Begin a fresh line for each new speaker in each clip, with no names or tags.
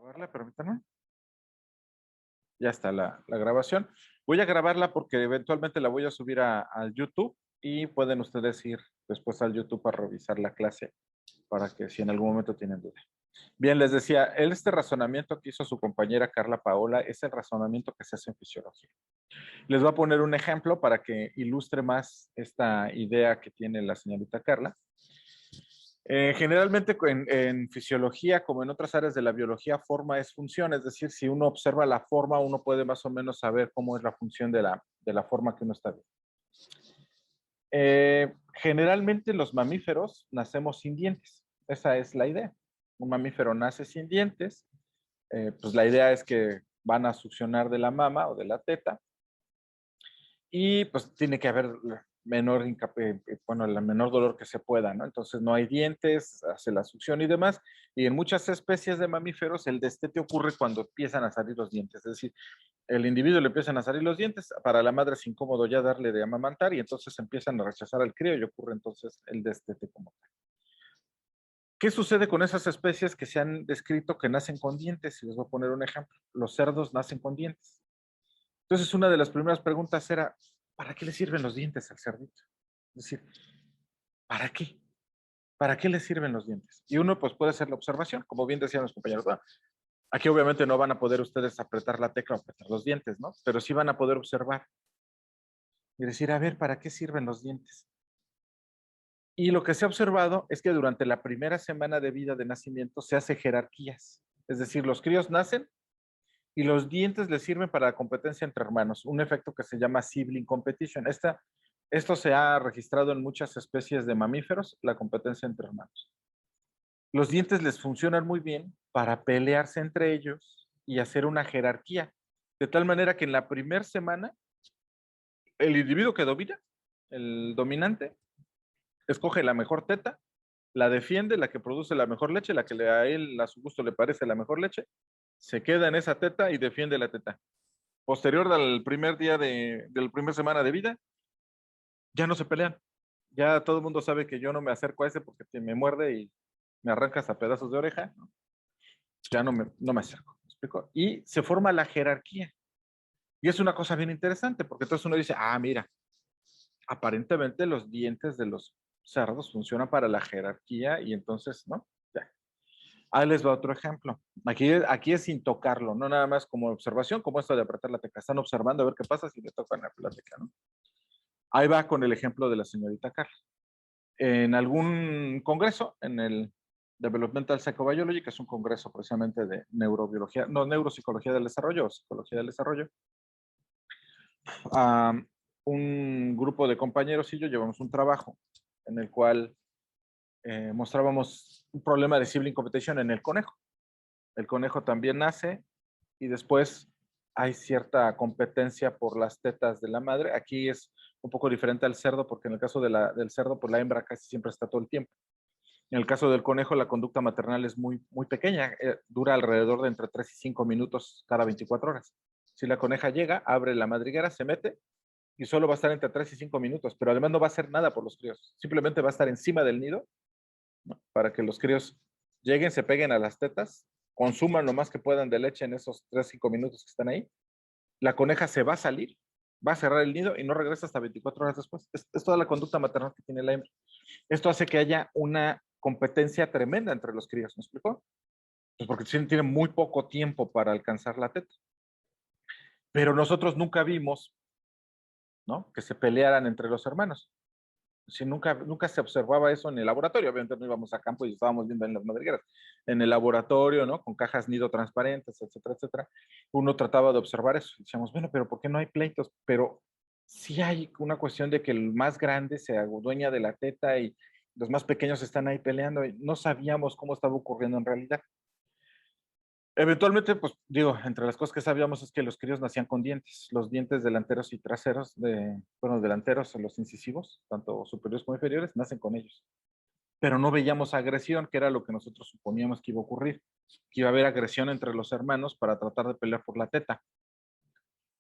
Grabarla, permítanme. Ya está la grabación. Voy a grabarla porque eventualmente la voy a subir al YouTube y pueden ustedes ir después al YouTube a revisar la clase para que si en algún momento tienen duda. Bien, les decía, este razonamiento que hizo su compañera Carla Paola es el razonamiento que se hace en fisiología. Les voy a poner un ejemplo para que ilustre más esta idea que tiene la señorita Carla. Generalmente en fisiología, como en otras áreas de la biología, forma es función, es decir, si uno observa la forma, uno puede más o menos saber cómo es la función de la forma que uno está viendo. Generalmente los mamíferos nacemos sin dientes, esa es la idea. Un mamífero nace sin dientes, pues la idea es que van a succionar de la mama o de la teta, y pues tiene que haber bueno, el menor dolor que se pueda, ¿no? Entonces no hay dientes, hace la succión y demás, y en muchas especies de mamíferos el destete ocurre cuando empiezan a salir los dientes, es decir, el individuo le empiezan a salir los dientes, para la madre es incómodo ya darle de amamantar y entonces empiezan a rechazar al crío y ocurre entonces el destete como tal. ¿Qué sucede con esas especies que se han descrito que nacen con dientes? Y les voy a poner un ejemplo. Los cerdos nacen con dientes. Entonces, una de las primeras preguntas era, ¿para qué le sirven los dientes al cerdito? Es decir, ¿para qué? ¿Para qué le sirven los dientes? Y uno, pues, puede hacer la observación, como bien decían los compañeros. Bueno, aquí obviamente no van a poder ustedes apretar la tecla o apretar los dientes, ¿no? Pero sí van a poder observar y decir, a ver, ¿para qué sirven los dientes? Y lo que se ha observado es que durante la primera semana de vida de nacimiento se hace jerarquías. Es decir, los críos nacen y los dientes les sirven para la competencia entre hermanos, un efecto que se llama sibling competition. Esto se ha registrado en muchas especies de mamíferos, la competencia entre hermanos. Los dientes les funcionan muy bien para pelearse entre ellos y hacer una jerarquía, de tal manera que en la primera semana, el individuo que domina, el dominante, escoge la mejor teta, la defiende, la que produce la mejor leche, la que a él a su gusto le parece la mejor leche, se queda en esa teta y defiende la teta. Posterior al primer día del primer semana de vida, ya no se pelean. Ya todo el mundo sabe que yo no me acerco a ese porque me muerde y me arranca hasta pedazos de oreja, ¿no? Ya no me acerco, ¿me explico? Y se forma la jerarquía. Y es una cosa bien interesante porque entonces uno dice, ah, mira, aparentemente los dientes de los cerdos funcionan para la jerarquía y entonces, ¿no? Ya. Ahí les va otro ejemplo. Aquí es sin tocarlo, no nada más como observación, como esto de apretar la tecla. Están observando a ver qué pasa si le tocan la tecla, ¿no? Ahí va con el ejemplo de la señorita Carla. En algún congreso, en el Developmental Psychobiology, que es un congreso precisamente de neurobiología, no, neuropsicología del desarrollo o psicología del desarrollo, un grupo de compañeros y yo llevamos un trabajo en el cual mostrábamos un problema de sibling competition en el conejo. El conejo también nace y después hay cierta competencia por las tetas de la madre. Aquí es un poco diferente al cerdo porque en el caso del cerdo, pues la hembra casi siempre está todo el tiempo. En el caso del conejo, la conducta maternal es muy, muy pequeña, dura alrededor de entre 3 y 5 minutos cada 24 horas. Si la coneja llega, abre la madriguera, se mete y solo va a estar entre 3 y 5 minutos, pero además no va a hacer nada por los críos, simplemente va a estar encima del nido, ¿no? Para que los críos lleguen, se peguen a las tetas, consuman lo más que puedan de leche en esos 3 5 minutos que están ahí. La coneja se va a salir, va a cerrar el nido y no regresa hasta 24 horas después. Es toda la conducta maternal que tiene la hembra. Esto hace que haya una competencia tremenda entre los críos, ¿me explicó? Pues porque tienen muy poco tiempo para alcanzar la teta. Pero nosotros nunca vimos, ¿no?, que se pelearan entre los hermanos. Si nunca se observaba eso en el laboratorio, obviamente no íbamos a campo y estábamos viendo en las madrigueras. En el laboratorio, ¿no?, con cajas nido transparentes, etcétera, etcétera, uno trataba de observar eso. Y decíamos, bueno, pero ¿por qué no hay pleitos? Pero sí hay una cuestión de que el más grande se adueña de la teta y los más pequeños están ahí peleando y no sabíamos cómo estaba ocurriendo en realidad. Eventualmente, pues digo, entre las cosas que sabíamos es que los críos nacían con dientes, los dientes delanteros y traseros, bueno, delanteros, los incisivos, tanto superiores como inferiores, nacen con ellos. Pero no veíamos agresión, que era lo que nosotros suponíamos que iba a ocurrir, que iba a haber agresión entre los hermanos para tratar de pelear por la teta.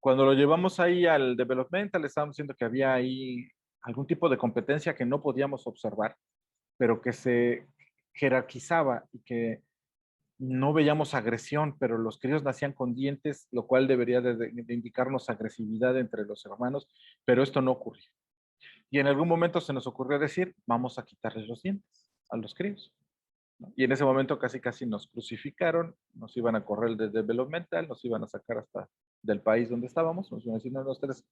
Cuando lo llevamos ahí al developmental, le estábamos diciendo que había ahí algún tipo de competencia que no podíamos observar, pero que se jerarquizaba y que no veíamos agresión, pero los críos nacían con dientes, lo cual debería de indicarnos agresividad entre los hermanos, pero esto no ocurrió. Y en algún momento se nos ocurrió decir, vamos a quitarles los dientes a los críos, ¿no? Y en ese momento casi casi nos crucificaron, nos iban a correr desde velo mental, nos iban a sacar hasta del país donde estábamos, nos iban a decir, no, no, ustedes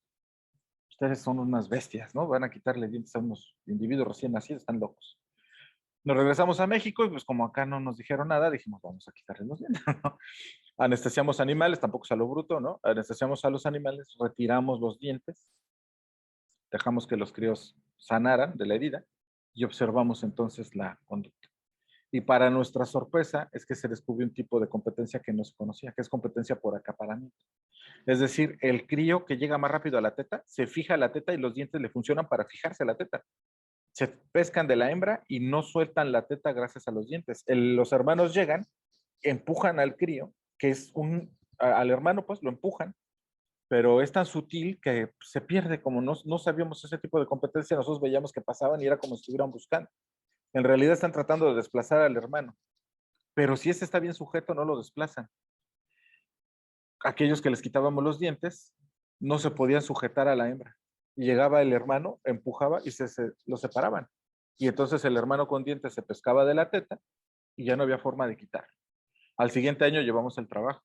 son unas bestias, ¿no? Van a quitarle dientes a unos individuos recién nacidos, están locos. Nos regresamos a México y pues como acá no nos dijeron nada, dijimos, vamos a quitarles los dientes, ¿no? Anestesiamos animales, tampoco es a lo bruto, ¿no? Anestesiamos a los animales, retiramos los dientes, dejamos que los críos sanaran de la herida y observamos entonces la conducta. Y para nuestra sorpresa es que se descubrió un tipo de competencia que no se conocía, que es competencia por acaparamiento. Es decir, el crío que llega más rápido a la teta, se fija a la teta y los dientes le funcionan para fijarse a la teta. Se pescan de la hembra y no sueltan la teta gracias a los dientes. Los hermanos llegan, empujan al crío, que es al hermano pues lo empujan, pero es tan sutil que se pierde, como no sabíamos ese tipo de competencia, nosotros veíamos que pasaban y era como si estuvieran buscando. En realidad están tratando de desplazar al hermano, pero si ese está bien sujeto, no lo desplazan. Aquellos que les quitábamos los dientes no se podían sujetar a la hembra. Y llegaba el hermano, empujaba y lo separaban. Y entonces el hermano con dientes se pescaba de la teta y ya no había forma de quitar. Al siguiente año llevamos el trabajo.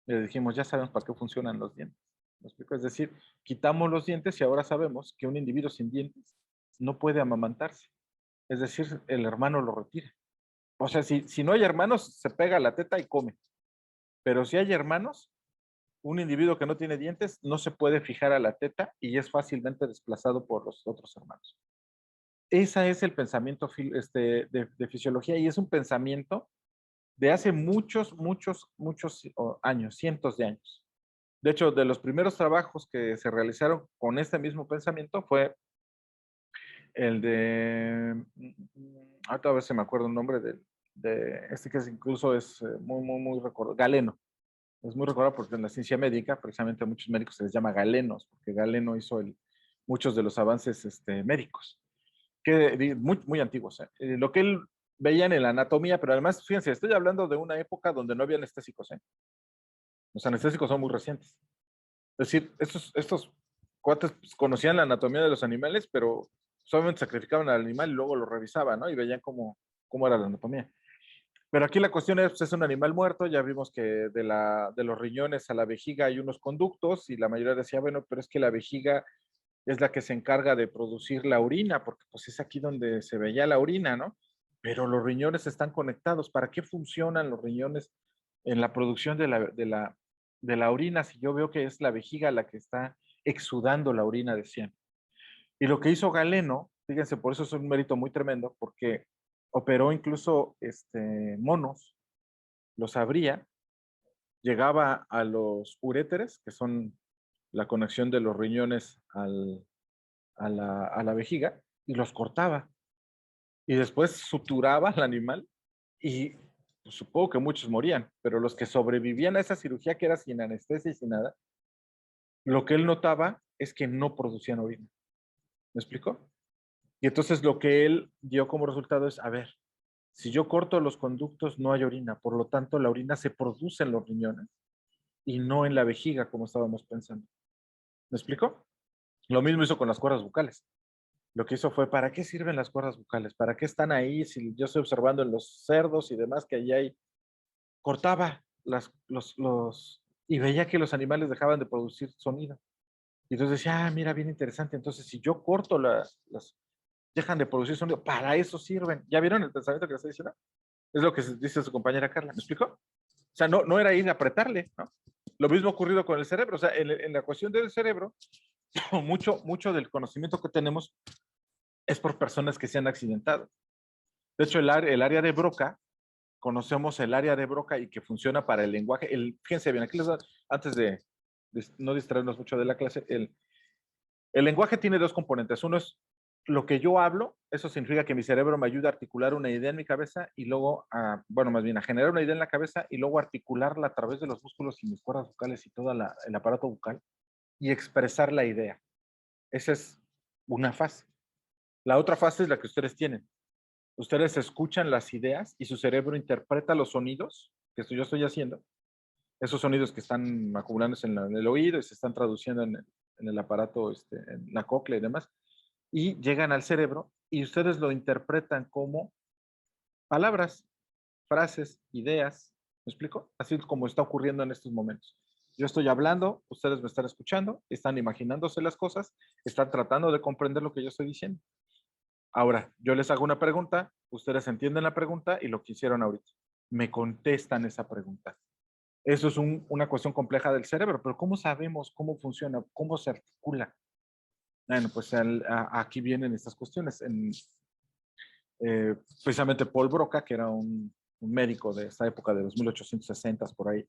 Le dijimos, ya sabemos para qué funcionan los dientes. ¿Me explico? Es decir, quitamos los dientes y ahora sabemos que un individuo sin dientes no puede amamantarse. Es decir, el hermano lo retira. O sea, si no hay hermanos, se pega la teta y come. Pero si hay hermanos, un individuo que no tiene dientes no se puede fijar a la teta y es fácilmente desplazado por los otros hermanos. Ese es el pensamiento de fisiología y es un pensamiento de hace muchos años, cientos de años. De hecho, de los primeros trabajos que se realizaron con este mismo pensamiento fue el de, ahorita a ver si me acuerdo el nombre de este que incluso es muy recordado, Galeno. Es muy recordado porque en la ciencia médica, precisamente a muchos médicos se les llama galenos, porque Galeno hizo muchos de los avances médicos, muy antiguos. Lo que él veía en la anatomía, pero además, fíjense, estoy hablando de una época donde no había anestésicos. Los anestésicos son muy recientes. Es decir, estos cuates pues, conocían la anatomía de los animales, pero solamente sacrificaban al animal y luego lo revisaban, ¿no? Y veían cómo era la anatomía. Pero aquí la cuestión es, pues, es un animal muerto, ya vimos que de los riñones a la vejiga hay unos conductos y la mayoría decía, bueno, pero es que la vejiga es la que se encarga de producir la orina, porque pues es aquí donde se veía la orina, ¿no? Pero los riñones están conectados. ¿Para qué funcionan los riñones en la producción de la orina si yo veo que es la vejiga la que está exudando la orina de 100? Y lo que hizo Galeno, fíjense, por eso es un mérito muy tremendo, porque operó incluso monos, los abría, llegaba a los uréteres, que son la conexión de los riñones a la vejiga, y los cortaba. Y después suturaba al animal y pues, supongo que muchos morían, pero los que sobrevivían a esa cirugía que era sin anestesia y sin nada, lo que él notaba es que no producían orina. ¿Me explicó? Y entonces lo que él dio como resultado es, a ver, si yo corto los conductos no hay orina, por lo tanto la orina se produce en los riñones y no en la vejiga como estábamos pensando. ¿Me explicó? Lo mismo hizo con las cuerdas bucales. Lo que hizo fue, ¿para qué sirven las cuerdas bucales? ¿Para qué están ahí? Si yo estoy observando en los cerdos y demás que allí hay, cortaba y veía que los animales dejaban de producir sonido. Y entonces decía, mira, bien interesante. Entonces, si yo corto dejan de producir sonido, para eso sirven. ¿Ya vieron el pensamiento que les estoy diciendo? Es lo que dice su compañera Carla. ¿Me explicó? O sea, no era ir a apretarle, ¿no? Lo mismo ha ocurrido con el cerebro. O sea, en la cuestión del cerebro, mucho del conocimiento que tenemos es por personas que se han accidentado. De hecho, el área de Broca, conocemos el área de Broca y que funciona para el lenguaje. Fíjense bien, aquí antes de no distraernos mucho de la clase, el lenguaje tiene dos componentes. Uno es lo que yo hablo, eso significa que mi cerebro me ayuda a articular una idea en mi cabeza y luego, más bien a generar una idea en la cabeza y luego articularla a través de los músculos y mis cuerdas vocales y todo el aparato bucal y expresar la idea. Esa es una fase. La otra fase es la que ustedes tienen. Ustedes escuchan las ideas y su cerebro interpreta los sonidos que yo estoy haciendo, esos sonidos que están acumulándose en el oído y se están traduciendo en el aparato, en la cóclea y demás, y llegan al cerebro y ustedes lo interpretan como palabras, frases, ideas. ¿Me explico? Así es como está ocurriendo en estos momentos. Yo estoy hablando, ustedes me están escuchando, están imaginándose las cosas, están tratando de comprender lo que yo estoy diciendo. Ahora, yo les hago una pregunta, ustedes entienden la pregunta y lo que hicieron ahorita. Me contestan esa pregunta. Eso es una cuestión compleja del cerebro, pero ¿cómo sabemos cómo funciona? ¿Cómo se articula? Bueno, pues aquí vienen estas cuestiones. Precisamente Paul Broca, que era un médico de esta época de los 1860 por ahí,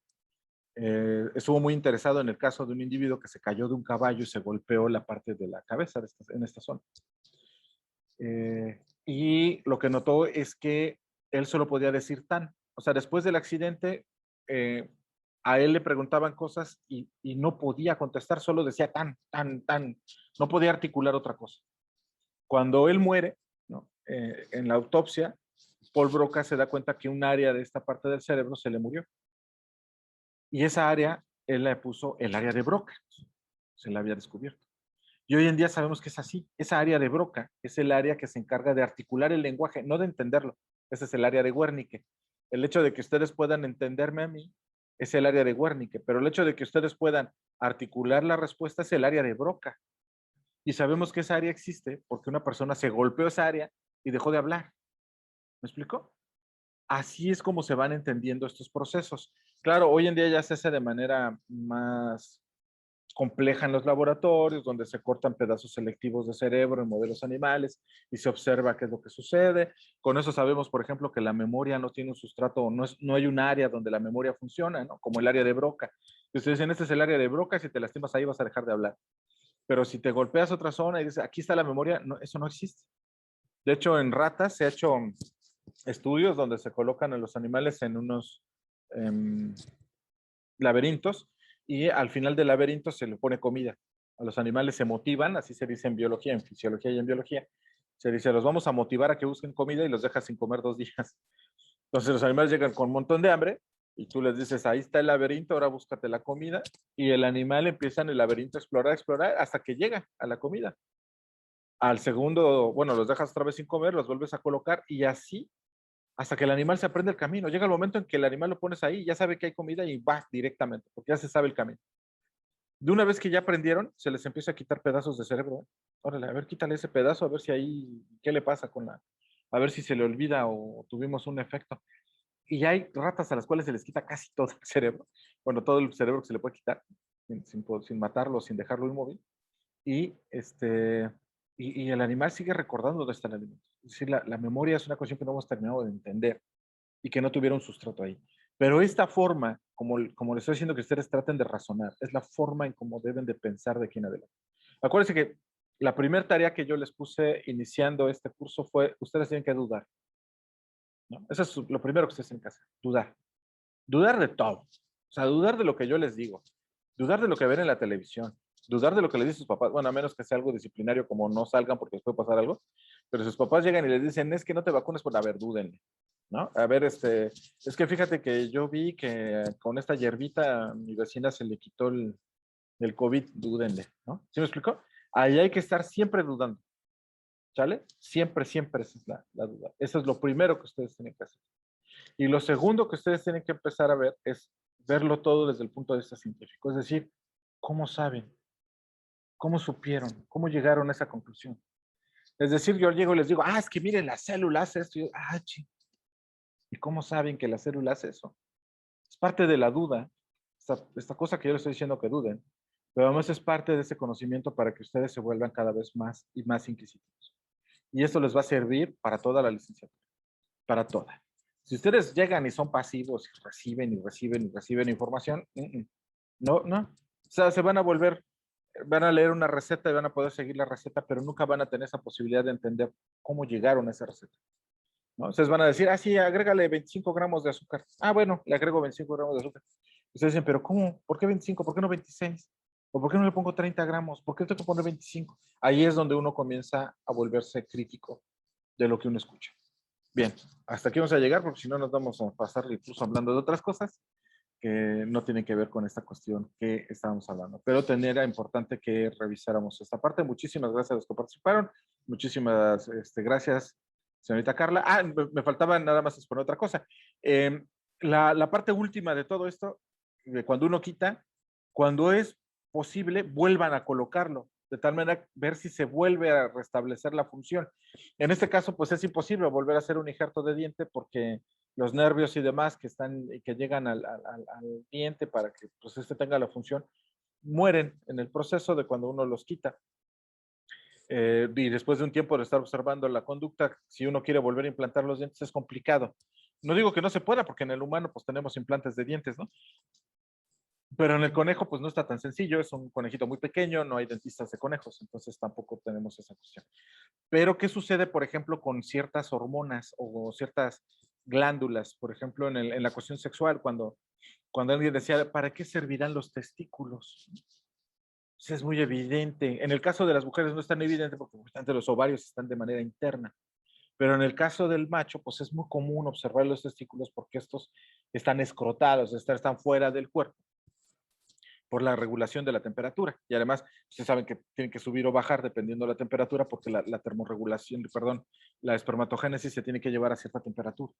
estuvo muy interesado en el caso de un individuo que se cayó de un caballo y se golpeó la parte de la cabeza en esta zona. Y lo que notó es que él solo podía decir tan. O sea, después del accidente, a él le preguntaban cosas y no podía contestar, solo decía tan, tan, tan. No podía articular otra cosa. Cuando él muere, ¿no? En la autopsia, Paul Broca se da cuenta que un área de esta parte del cerebro se le murió. Y esa área, él le puso el área de Broca. Se la había descubierto. Y hoy en día sabemos que es así. Esa área de Broca es el área que se encarga de articular el lenguaje, no de entenderlo. Ese es el área de Wernicke. El hecho de que ustedes puedan entenderme a mí es el área de Wernicke, pero el hecho de que ustedes puedan articular la respuesta es el área de Broca. Y sabemos que esa área existe porque una persona se golpeó esa área y dejó de hablar. ¿Me explico? Así es como se van entendiendo estos procesos. Claro, hoy en día ya se hace de manera más compleja en los laboratorios, donde se cortan pedazos selectivos de cerebro en modelos animales y se observa qué es lo que sucede. Con eso sabemos, por ejemplo, que la memoria no tiene un sustrato, no hay un área donde la memoria funciona, ¿no? Como el área de Broca. Y ustedes dicen, este es el área de Broca, si te lastimas ahí vas a dejar de hablar. Pero si te golpeas otra zona y dices, aquí está la memoria, no, eso no existe. De hecho, en ratas se ha hecho estudios donde se colocan a los animales en unos laberintos y al final del laberinto se le pone comida. A los animales se motivan, así se dice en biología, en fisiología y en biología. Se dice, los vamos a motivar a que busquen comida y los dejas sin comer 2 días. Entonces los animales llegan con un montón de hambre y tú les dices, ahí está el laberinto, ahora búscate la comida. Y el animal empieza en el laberinto a explorar, explorar, hasta que llega a la comida. Al segundo, bueno, los dejas otra vez sin comer, los vuelves a colocar y así hasta que el animal se aprende el camino. Llega el momento en que el animal lo pones ahí, ya sabe que hay comida y va directamente, porque ya se sabe el camino. De una vez que ya aprendieron, se les empieza a quitar pedazos de cerebro. Órale, a ver, quítale ese pedazo, a ver si ahí, ¿qué le pasa con a ver si se le olvida o tuvimos un efecto? Y ya hay ratas a las cuales se les quita casi todo el cerebro, bueno, todo el cerebro que se le puede quitar, sin matarlo, sin dejarlo inmóvil. Y, y el animal sigue recordando dónde está el alimento. Es decir, la memoria es una cuestión que no hemos terminado de entender y que no tuviera un sustrato ahí. Pero esta forma, como les estoy diciendo que ustedes traten de razonar, es la forma en cómo deben de pensar de aquí en adelante. Acuérdense que la primera tarea que yo les puse iniciando este curso fue, ustedes tienen que dudar, ¿no? Eso es lo primero que ustedes tienen que hacer, dudar. Dudar de todo. O sea, dudar de lo que yo les digo, dudar de lo que ven en la televisión, dudar de lo que les dicen sus papás, bueno, a menos que sea algo disciplinario como no salgan porque les puede pasar algo, pero sus papás llegan y les dicen, es que no te vacunes por, a ver, dúdenle, ¿no? A ver, es que fíjate que yo vi que con esta hierbita a mi vecina se le quitó el COVID, dúdenle, ¿no? ¿Sí me explico? Ahí hay que estar siempre dudando, ¿sale? Siempre, siempre esa es la duda. Eso es lo primero que ustedes tienen que hacer. Y lo segundo que ustedes tienen que empezar a ver es verlo todo desde el punto de vista científico, es decir, ¿cómo saben? ¿Cómo supieron? ¿Cómo llegaron a esa conclusión? Es decir, yo llego y les digo, es que miren, la célula hace esto. Y yo, ¿y cómo saben que la célula hace eso? Es parte de la duda, esta cosa que yo les estoy diciendo que duden, pero además es parte de ese conocimiento para que ustedes se vuelvan cada vez más y más inquisitivos. Y esto les va a servir para toda la licenciatura, para toda. Si ustedes llegan y son pasivos y reciben y reciben y reciben información, no, no. O sea, se van a volver, van a leer una receta y van a poder seguir la receta, pero nunca van a tener esa posibilidad de entender cómo llegaron a esa receta, ¿no? Ustedes van a decir, sí, agrégale 25 gramos de azúcar. Bueno, le agrego 25 gramos de azúcar. Ustedes dicen, pero ¿cómo? ¿Por qué 25? ¿Por qué no 26? ¿O por qué no le pongo 30 gramos? ¿Por qué tengo que poner 25? Ahí es donde uno comienza a volverse crítico de lo que uno escucha. Bien, hasta aquí vamos a llegar porque si no nos vamos a pasar incluso hablando de otras cosas que no tienen que ver con esta cuestión que estábamos hablando. Pero era importante que revisáramos esta parte. Muchísimas gracias a los que participaron. Muchísimas gracias, señorita Carla. Ah, me faltaba nada más exponer otra cosa. Eh, la parte última de todo esto, de cuando uno quita, cuando es posible, vuelvan a colocarlo, de tal manera ver si se vuelve a restablecer la función. En este caso, pues es imposible volver a hacer un injerto de diente porque los nervios y demás que llegan al diente para que pues, tenga la función, mueren en el proceso de cuando uno los quita. Y después de un tiempo de estar observando la conducta, si uno quiere volver a implantar los dientes es complicado. No digo que no se pueda, porque en el humano pues tenemos implantes de dientes, ¿no? Pero en el conejo, pues no está tan sencillo, es un conejito muy pequeño, no hay dentistas de conejos, entonces tampoco tenemos esa cuestión. Pero, ¿qué sucede, por ejemplo, con ciertas hormonas o ciertas glándulas? Por ejemplo, en la cuestión sexual, cuando alguien decía, ¿para qué servirán los testículos? Pues es muy evidente. En el caso de las mujeres no es tan evidente porque justamente los ovarios están de manera interna. Pero en el caso del macho, pues es muy común observar los testículos porque estos están escrotados, están fuera del cuerpo por la regulación de la temperatura. Y además, ustedes saben que tienen que subir o bajar dependiendo de la temperatura, porque la termorregulación, perdón, la espermatogénesis se tiene que llevar a cierta temperatura.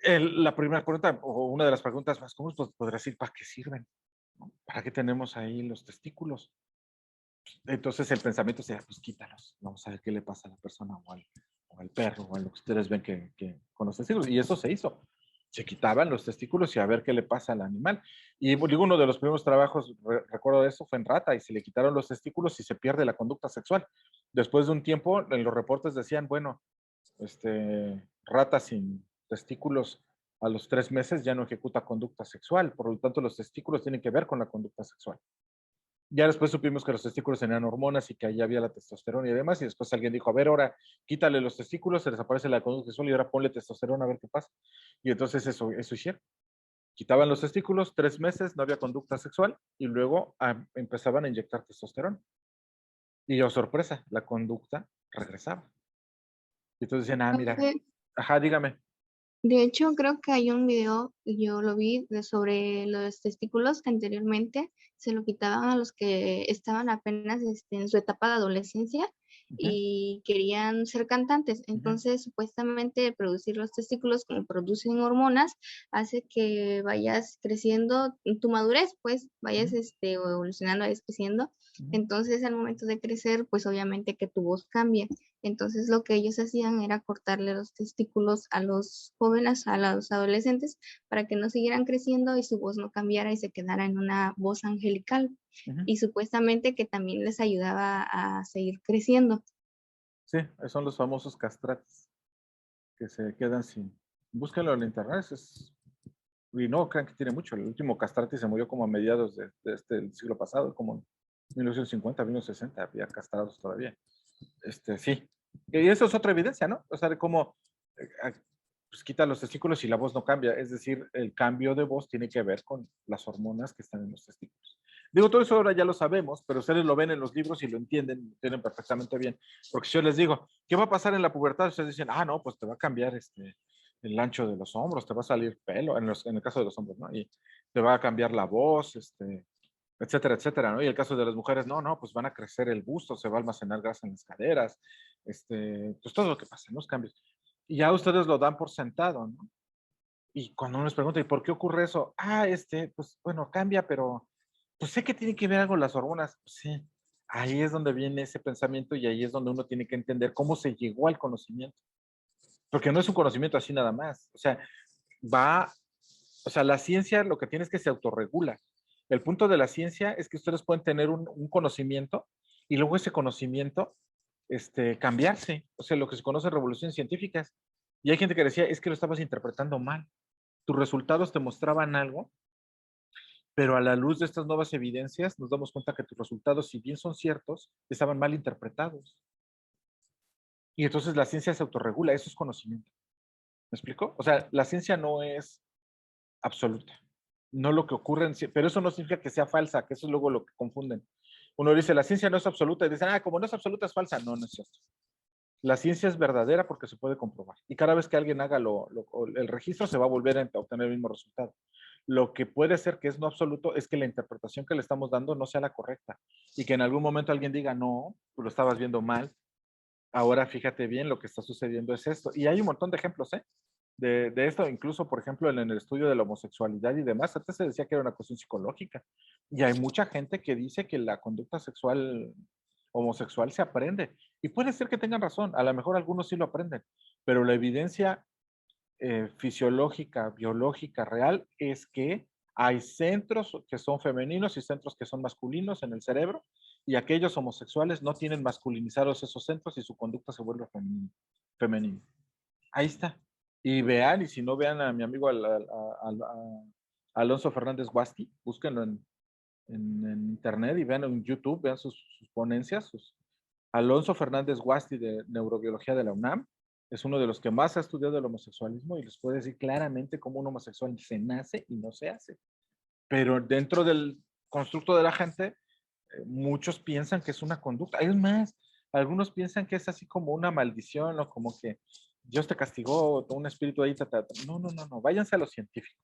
La primera pregunta, o una de las preguntas más comunes, pues podrás decir, ¿para qué sirven? ¿No? ¿Para qué tenemos ahí los testículos? Entonces el pensamiento sería, pues quítalos, vamos a ver qué le pasa a la persona o al perro o a lo que ustedes ven que con los testículos. Y eso se hizo. Se quitaban los testículos y a ver qué le pasa al animal. Y digo, uno de los primeros trabajos, recuerdo de eso, fue en rata y se le quitaron los testículos y se pierde la conducta sexual. Después de un tiempo, en los reportes decían, bueno, rata sin testículos a los 3 meses ya no ejecuta conducta sexual, por lo tanto los testículos tienen que ver con la conducta sexual. Ya después supimos que los testículos tenían hormonas y que ahí había la testosterona y demás, y después alguien dijo, a ver, ahora quítale los testículos, se desaparece la conducta sexual y ahora ponle testosterona a ver qué pasa. Y entonces eso hicieron. Quitaban los testículos, 3 meses, no había conducta sexual, y luego empezaban a inyectar testosterona. Y oh, sorpresa, la conducta regresaba. Y entonces decían, mira, ajá, dígame.
De hecho, creo que hay un video, yo lo vi, sobre los testículos que anteriormente se lo quitaban a los que estaban apenas en su etapa de adolescencia
Ujú,
y querían ser cantantes.
ujú,
Entonces, supuestamente producir los testículos como producen hormonas hace que vayas creciendo en tu madurez, pues vayas
ujú,
evolucionando, vayas creciendo.
ujú.
Entonces, al momento de crecer, pues obviamente que tu voz cambia. Entonces lo que ellos hacían era cortarle los testículos a los jóvenes, a los adolescentes, para que no siguieran creciendo y su voz no cambiara y se quedara en una voz angelical.
Ujú.
Y supuestamente que también les ayudaba a seguir creciendo.
Sí, son los famosos castrates que se quedan sin. Búsquenlo en internet, y no crean que tiene mucho. El último castrate se murió como a mediados de del siglo pasado, como en 1950, 1960, había castrados todavía. Sí. Y eso es otra evidencia, ¿no? O sea, de cómo pues quita los testículos y la voz no cambia. Es decir, el cambio de voz tiene que ver con las hormonas que están en los testículos. Digo, todo eso ahora ya lo sabemos, pero ustedes lo ven en los libros y lo entienden perfectamente bien. Porque si yo les digo, ¿qué va a pasar en la pubertad? Ustedes dicen, no, pues te va a cambiar el ancho de los hombros, te va a salir pelo, en el caso de los hombros, ¿no? Y te va a cambiar la voz, etcétera, etcétera, ¿no? Y el caso de las mujeres, no, pues van a crecer el busto, se va a almacenar grasa en las caderas, pues todo lo que pasa, los cambios. Y ya ustedes lo dan por sentado, ¿no? Y cuando uno les pregunta, ¿y por qué ocurre eso? Pues bueno, cambia, pero pues sé que tiene que ver algo las hormonas. Pues sí, ahí es donde viene ese pensamiento y ahí es donde uno tiene que entender cómo se llegó al conocimiento. Porque no es un conocimiento así nada más. O sea, va, o sea, la ciencia lo que tiene es que se autorregula. El punto de la ciencia es que ustedes pueden tener un conocimiento y luego ese conocimiento cambiarse. O sea, lo que se conoce revoluciones científicas. Y hay gente que decía, es que lo estabas interpretando mal. Tus resultados te mostraban algo, pero a la luz de estas nuevas evidencias nos damos cuenta que tus resultados, si bien son ciertos, estaban mal interpretados. Y entonces la ciencia se autorregula, eso es conocimiento. ¿Me explico? O sea, la ciencia no es absoluta. No lo que ocurre, pero eso no significa que sea falsa, que eso es luego lo que confunden. Uno dice, la ciencia no es absoluta, y dicen, como no es absoluta, es falsa. No, no es cierto. La ciencia es verdadera porque se puede comprobar. Y cada vez que alguien haga el registro, se va a volver a obtener el mismo resultado. Lo que puede ser que es no absoluto es que la interpretación que le estamos dando no sea la correcta. Y que en algún momento alguien diga, no, tú lo estabas viendo mal. Ahora fíjate bien, lo que está sucediendo es esto. Y hay un montón de ejemplos, ¿eh? De esto, incluso, por ejemplo, en el estudio de la homosexualidad y demás, antes se decía que era una cuestión psicológica. Y hay mucha gente que dice que la conducta sexual homosexual se aprende. Y puede ser que tengan razón, a lo mejor algunos sí lo aprenden, pero la evidencia fisiológica, biológica, real, es que hay centros que son femeninos y centros que son masculinos en el cerebro, y aquellos homosexuales no tienen masculinizados esos centros y su conducta se vuelve femenina. Ahí está. Y vean, y si no vean a mi amigo Alonso Fernández Guasti, búsquenlo en internet y vean en YouTube, vean sus ponencias. Alonso Fernández Guasti de Neurobiología de la UNAM es uno de los que más ha estudiado el homosexualismo y les puede decir claramente cómo un homosexual se nace y no se hace. Pero dentro del constructo de la gente, muchos piensan que es una conducta. Es más, algunos piensan que es así como una maldición o como que Dios te castigó, un espíritu ahí. No, no, no, no. Váyanse a lo científico,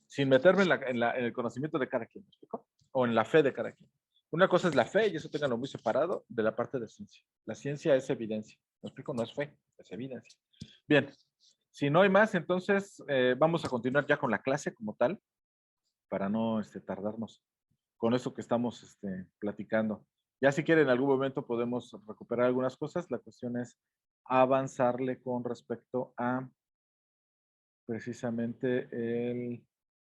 sin meterme en el conocimiento de cada quien, ¿me explico? O en la fe de cada quien. Una cosa es la fe y eso tenganlo muy separado de la parte de ciencia. La ciencia es evidencia. ¿Me explico? No es fe, es evidencia. Bien, si no hay más, entonces vamos a continuar ya con la clase como tal, para no tardarnos con eso que estamos platicando. Ya si quieren en algún momento podemos recuperar algunas cosas. La cuestión es avanzarle con respecto a precisamente el